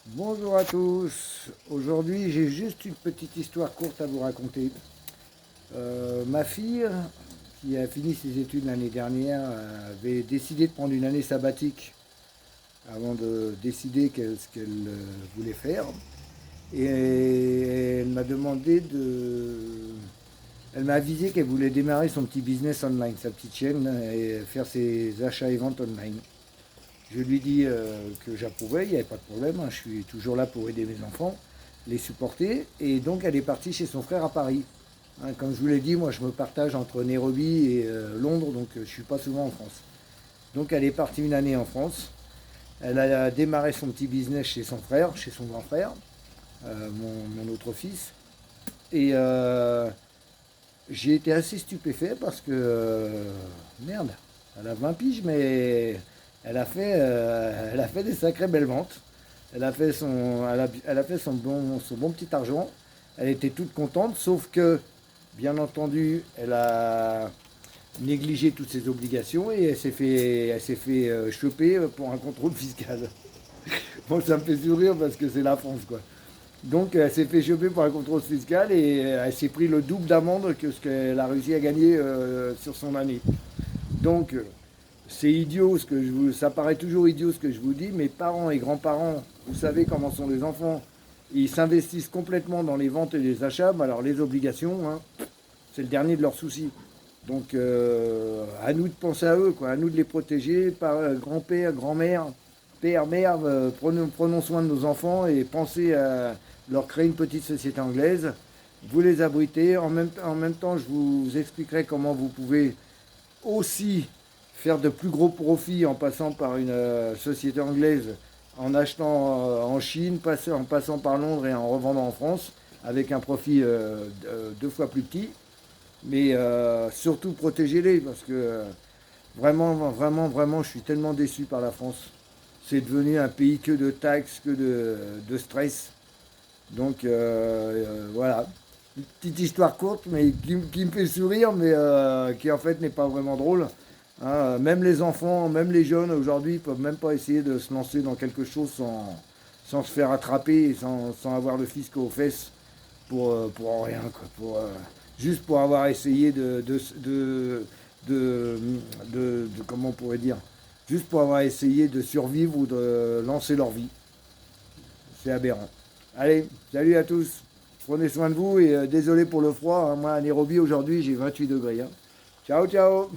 Bonjour à tous. Aujourd'hui, j'ai juste une petite histoire courte à vous raconter. Ma fille, qui a fini ses études l'année dernière, avait décidé de prendre une année sabbatique avant de décider ce qu'elle voulait faire. Et elle m'a demandé de... Elle m'a avisé qu'elle voulait démarrer son petit business online, sa petite chaîne, et faire ses achats et ventes online. Je lui dis que j'approuvais, il n'y avait pas de problème, hein, je suis toujours là pour aider mes enfants, les supporter. Et donc elle est partie chez son frère à Paris. Hein, comme je vous l'ai dit, moi je me partage entre Nairobi et Londres, donc je ne suis pas souvent en France. Donc elle est partie une année en France. Elle a démarré son petit business chez son frère, chez son grand frère, mon autre fils. Et j'ai été assez stupéfait parce que, merde, elle a 20 piges, mais elle a fait des sacrées belles ventes. Elle a fait son bon petit argent. Elle était toute contente, sauf que, bien entendu, elle a négligé toutes ses obligations et elle s'est fait choper pour un contrôle fiscal. Bon, ça me fait sourire parce que c'est la France, quoi. Donc elle s'est fait choper par un contrôle fiscal et elle s'est pris le double d'amende que ce qu'elle a réussi à gagner sur son année. Donc c'est idiot ça paraît toujours idiot ce que je vous dis, mais parents et grands-parents, vous savez comment sont les enfants. Ils s'investissent complètement dans les ventes et les achats, mais alors les obligations, hein, c'est le dernier de leurs soucis. Donc à nous de penser à eux, quoi, à nous de les protéger, par grand-père, grand-mère, père, mère, prenons soin de nos enfants et pensez à leur créer une petite société anglaise. Vous les abritez. En même temps, je vous expliquerai comment vous pouvez aussi faire de plus gros profits en passant par une société anglaise, en achetant en Chine, en passant par Londres et en revendant en France, avec un profit deux fois plus petit. Mais surtout protégez-les parce que vraiment, je suis tellement déçu par la France. C'est devenu un pays que de taxes, de stress. Donc voilà, une petite histoire courte, mais qui me fait sourire, mais qui en fait n'est pas vraiment drôle. Hein, même les enfants, même les jeunes aujourd'hui, peuvent même pas essayer de se lancer dans quelque chose sans se faire attraper et sans avoir le fisc aux fesses pour rien, quoi. Juste pour avoir essayé comment on pourrait dire, juste pour avoir essayé de survivre ou de lancer leur vie. C'est aberrant. Allez, salut à tous. Prenez soin de vous et désolé pour le froid, hein. Moi à Nairobi aujourd'hui j'ai 28 degrés, hein. Ciao, ciao.